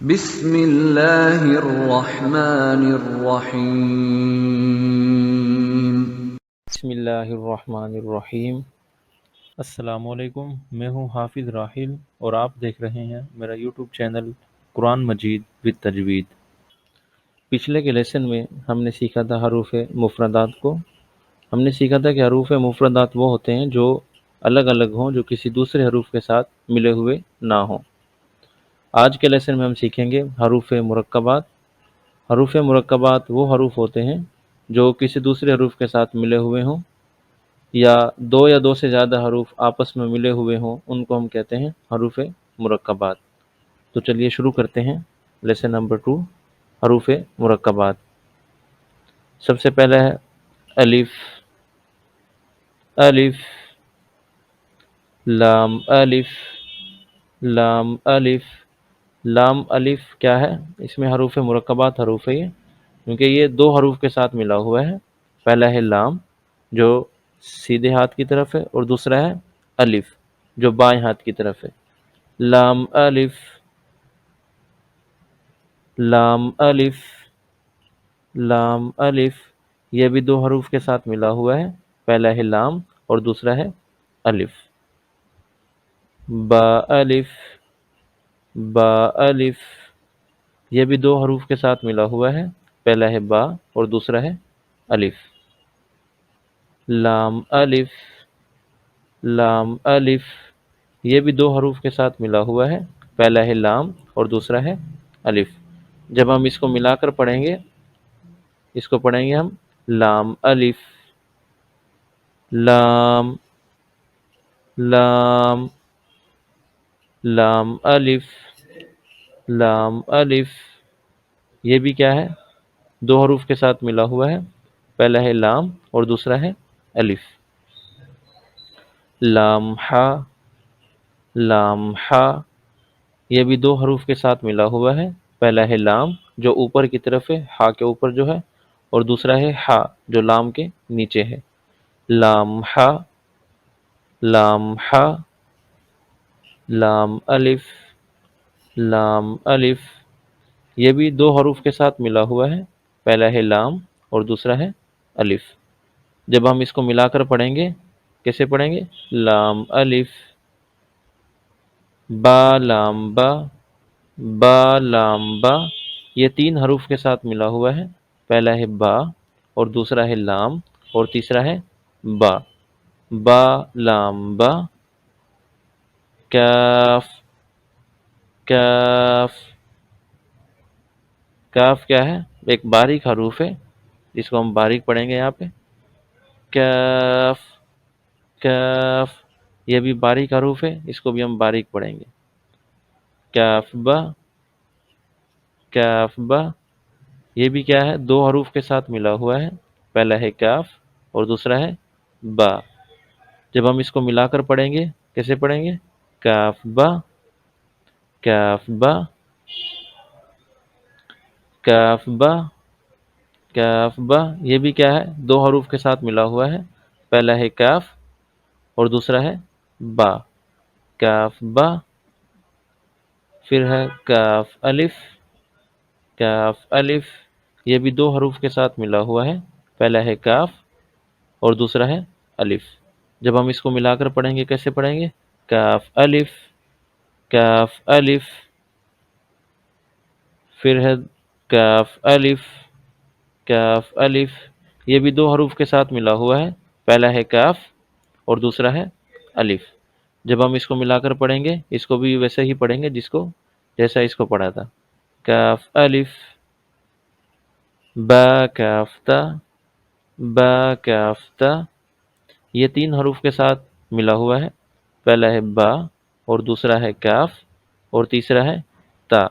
بسم اللہ الرحمن الرحیم۔ بسم اللہ الرحمن الرحیم۔ السلام علیکم، میں ہوں حافظ راحل اور آپ دیکھ رہے ہیں میرا YouTube channel Quran Majeed with تجوید۔ پچھلے کے لیسن میں ہم نے سیکھا تھا حروف مفردات کو۔ ہم نے سیکھا تھا کہ حروف مفردات وہ ہوتے ہیں جو الگ الگ ہوں، جو کسی دوسرے حروف کے ساتھ ملے ہوئے نہ ہوں۔ آج کے لیسن میں ہم سیکھیں گے حروف مرکبات۔ حروف مرکبات وہ حروف ہوتے ہیں جو کسی دوسرے حروف کے ساتھ ملے ہوئے ہوں، یا دو سے زیادہ حروف آپس میں ملے ہوئے ہوں، ان کو ہم کہتے ہیں حروف مرکبات۔ تو چلیے شروع کرتے ہیں لیسن نمبر 2، حروف مرکبات۔ سب سے پہلا ہے الف، الف، لام الف، لام الف۔ لام الف کیا ہے؟ اس میں حروف مرکبات حروف ہے یہ، کیونکہ یہ دو حروف کے ساتھ ملا ہوا ہے۔ پہلا ہے لام جو سیدھے ہاتھ کی طرف ہے، اور دوسرا ہے الف جو بائیں ہاتھ کی طرف ہے۔ لام الف، لام الف، لام الف۔ یہ بھی دو حروف کے ساتھ ملا ہوا ہے، پہلا ہے لام اور دوسرا ہے الف۔ با الف، با الف۔ یہ بھی دو حروف کے ساتھ ملا ہوا ہے، پہلا ہے با اور دوسرا ہے الف۔ لام الف، لام الف۔ یہ بھی دو حروف کے ساتھ ملا ہوا ہے، پہلا ہے لام اور دوسرا ہے الف۔ جب ہم اس کو ملا کر پڑھیں گے، اس کو پڑھیں گے ہم لام الف، لام، لام، لام الف، لام الف۔ یہ بھی کیا ہے؟ دو حروف کے ساتھ ملا ہوا ہے، پہلا ہے لام اور دوسرا ہے الف۔ لام ہا، لام ہا۔ یہ بھی دو حروف کے ساتھ ملا ہوا ہے، پہلا ہے لام جو اوپر کی طرف ہے، ہا کے اوپر جو ہے، اور دوسرا ہے ہا جو لام کے نیچے ہے۔ لام ہا، لام ہا، لام الف، لام الف۔ یہ بھی دو حروف کے ساتھ ملا ہوا ہے، پہلا ہے لام اور دوسرا ہے الف۔ جب ہم اس کو ملا کر پڑھیں گے، کیسے پڑھیں گے؟ لام الف، با لام با، با لام با۔ یہ تین حروف کے ساتھ ملا ہوا ہے، پہلا ہے با اور دوسرا ہے لام اور تیسرا ہے با۔ با لام با۔ کاف، کاف، کاف کیا ہے؟ ایک باریک حروف ہے جس کو ہم باریک پڑھیں گے یہاں پہ۔ کاف، کاف۔ یہ بھی باریک حروف ہے، اس کو بھی ہم باریک پڑھیں گے۔ کاف با، کاف با۔ یہ بھی کیا ہے؟ دو حروف کے ساتھ ملا ہوا ہے، پہلا ہے کاف اور دوسرا ہے با۔ جب ہم اس کو ملا کر پڑھیں گے، کیسے پڑھیں گے؟ کاف با، کاف با، کاف با، کاف با۔ یہ بھی کیا ہے؟ دو حروف کے ساتھ ملا ہوا ہے، پہلا ہے کاف اور دوسرا ہے با۔ کاف با۔ پھر ہے کاف الف، کاف الف۔ یہ بھی دو حروف کے ساتھ ملا ہوا ہے، پہلا ہے کاف اور دوسرا ہے الف۔ جب ہم اس کو ملا کر پڑھیں گے، کیسے پڑھیں گے؟ کاف الف، کاف الف۔ پھر ہے کاف الف، کاف الف۔ یہ بھی دو حروف کے ساتھ ملا ہوا ہے، پہلا ہے کاف اور دوسرا ہے الف۔ جب ہم اس کو ملا کر پڑھیں گے، اس کو بھی ویسے ہی پڑھیں گے جیسا اس کو پڑھا تھا۔ کاف الف، با کاف تا، با کاف تا۔ یہ تین حروف کے ساتھ ملا ہوا ہے، پہلا ہے با اور دوسرا ہے کاف اور تیسرا ہے تا۔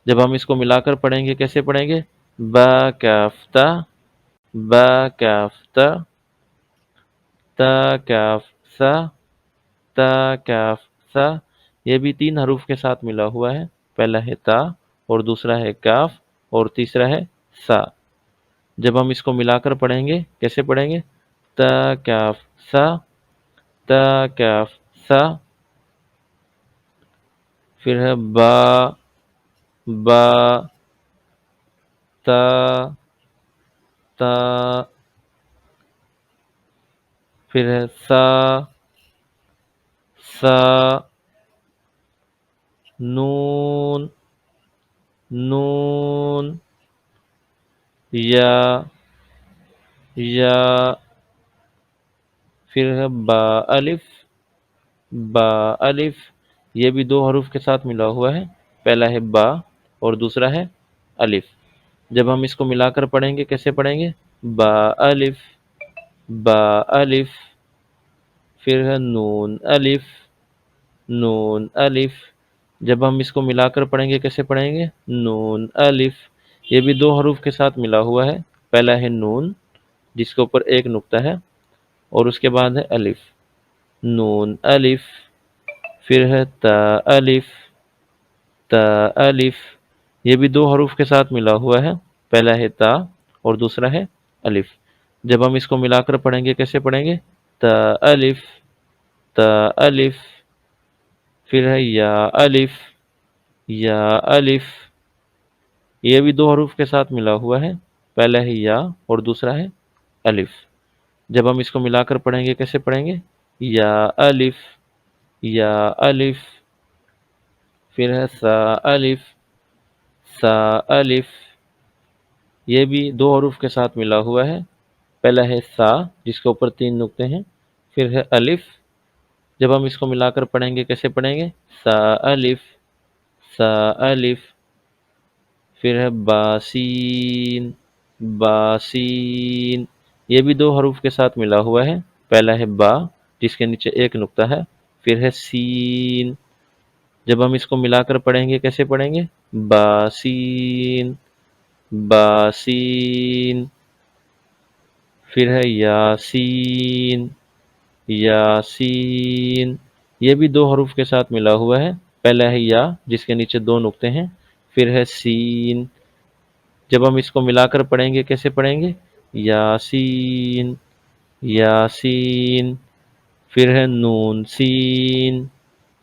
جب ہم اس کو ملا کر پڑھیں گے، کیسے پڑھیں گے؟ با کاف تا، با کاف تا، تا کاف سا، تا کاف سا۔ یہ بھی تین حروف کے ساتھ ملا ہوا ہے، پہلا ہے تا اور دوسرا ہے کاف اور تیسرا ہے سا۔ جب ہم اس کو ملا کر پڑھیں گے، کیسے پڑھیں گے؟ تا کاف سا، تا کاف سا۔ پھر ہے با، با، تا، تا، پھر ہے سا، سا، نون، نون، یا، یا، پھر ہے با الف، با الف، یہ بھی دو حروف کے ساتھ ملا ہوا ہے، پہلا ہے با اور دوسرا ہے الف۔ جب ہم اس کو ملا کر پڑھیں گے کیسے پڑھیں گے؟ با الف، با الف، پھر ہے نون الف، نون الف۔ جب ہم اس کو ملا کر پڑھیں گے کیسے پڑھیں گے؟ نون الف، یہ بھی دو حروف کے ساتھ ملا ہوا ہے، پہلا ہے نون جس کے اوپر ایک نقطہ ہے اور اس کے بعد ہے الف، نون الف، پھر ہے تا الف، تا الف، یہ بھی دو حروف کے ساتھ ملا ہوا ہے، پہلا ہے تا اور دوسرا ہے الف۔ جب ہم اس کو ملا کر پڑھیں گے کیسے پڑھیں گے؟ تا الف، تا الف، پھر ہے یا الف، یا الف، یہ بھی دو حروف کے ساتھ ملا ہوا ہے، پہلا ہے یا اور دوسرا ہے الف۔ جب ہم اس کو ملا کر پڑھیں گے کیسے پڑھیں گے؟ یا الف، یا الف، پھر ہے سا الف، سا الف، یہ بھی دو حروف کے ساتھ ملا ہوا ہے، پہلا ہے سا جس کے اوپر تین نقطے ہیں، پھر ہے الف۔ جب ہم اس کو ملا کر پڑھیں گے کیسے پڑھیں گے؟ سا الف، سا الف، پھر ہے باسین، باسین، یہ بھی دو حروف کے ساتھ ملا ہوا ہے، پہلا ہے با جس کے نیچے ایک نقطہ ہے، پھر ہے سین۔ جب ہم اس کو ملا کر پڑھیں گے کیسے پڑھیں گے؟ باسین، باسین، پھر ہے یاسین، یاسین، یہ بھی دو حروف کے ساتھ ملا ہوا ہے، پہلا ہے یا جس کے نیچے دو نقطے ہیں، پھر ہے سین۔ جب ہم اس کو ملا کر پڑھیں گے کیسے پڑھیں گے؟ یاسین، یاسین، پھر ہے نون سین،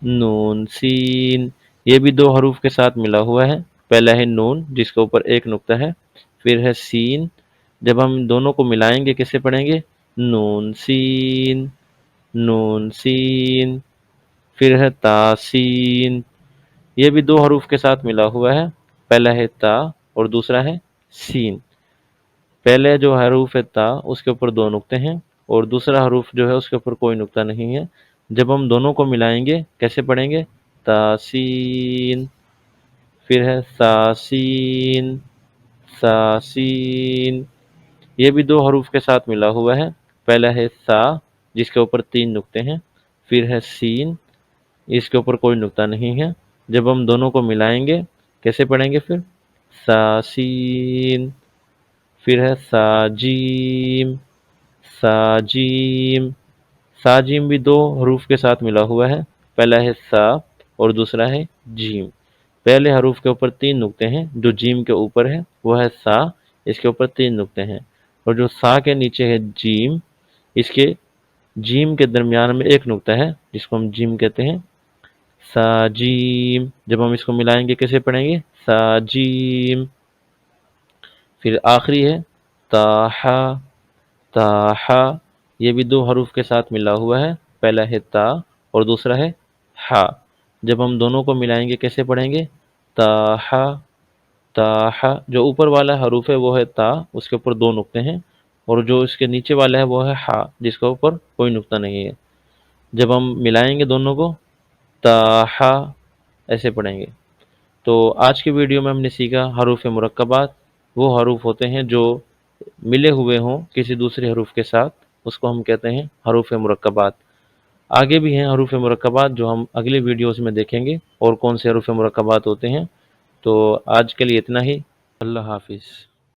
نون سین، یہ بھی دو حروف کے ساتھ ملا ہوا ہے، پہلا ہے نون جس کے اوپر ایک نقطہ ہے، پھر ہے سین۔ جب ہم دونوں کو ملائیں گے کیسے پڑھیں گے؟ نون سین، نون سین، پھر ہے تاسین، یہ بھی دو حروف کے ساتھ ملا ہوا ہے، پہلا ہے تا اور دوسرا ہے سین۔ پہلے جو حروف ہے تا اس کے اوپر دو نقطے ہیں اور دوسرا حروف جو ہے اس کے اوپر کوئی نقطہ نہیں ہے۔ جب ہم دونوں کو ملائیں گے کیسے پڑھیں گے؟ تاسین، پھر ہے ساسین، ساسین، یہ بھی دو حروف کے ساتھ ملا ہوا ہے، پہلا ہے سا جس کے اوپر تین نقطے ہیں، پھر ہے سین، اس کے اوپر کوئی نقطہ نہیں ہے۔ جب ہم دونوں کو ملائیں گے کیسے پڑھیں گے پھر؟ ساسین، پھر ہے ساجیم، ساجیم، ساجیم بھی دو حروف کے ساتھ ملا ہوا ہے، پہلا ہے سا اور دوسرا ہے جیم۔ پہلے حروف کے اوپر تین نقطے ہیں، جو جیم کے اوپر ہے وہ ہے سا، اس کے اوپر تین نقطے ہیں، اور جو سا کے نیچے ہے جیم، اس کے جیم کے درمیان میں ایک نقطہ ہے جس کو ہم جیم کہتے ہیں، ساجیم۔ جب ہم اس کو ملائیں گے کیسے پڑھیں گے؟ ساجیم، پھر آخری ہے تاہا، تاہا، یہ بھی دو حروف کے ساتھ ملا ہوا ہے، پہلا ہے تا اور دوسرا ہے ہا۔ جب ہم دونوں کو ملائیں گے کیسے پڑھیں گے؟ تاہا، تاہا، جو اوپر والا حروف ہے وہ ہے تا، اس کے اوپر دو نقطے ہیں، اور جو اس کے نیچے والا ہے وہ ہے ہا جس کے اوپر کوئی نقطہ نہیں ہے۔ جب ہم ملائیں گے دونوں کو تاہا ایسے پڑھیں گے۔ تو آج کی ویڈیو میں ہم نے سیکھا حروف مرکبات، وہ حروف ہوتے ہیں جو ملے ہوئے ہوں کسی دوسرے حروف کے ساتھ، اس کو ہم کہتے ہیں حروف مرکبات۔ آگے بھی ہیں حروف مرکبات جو ہم اگلی ویڈیوز میں دیکھیں گے اور کون سے حروف مرکبات ہوتے ہیں۔ تو آج کے لیے اتنا ہی، اللہ حافظ۔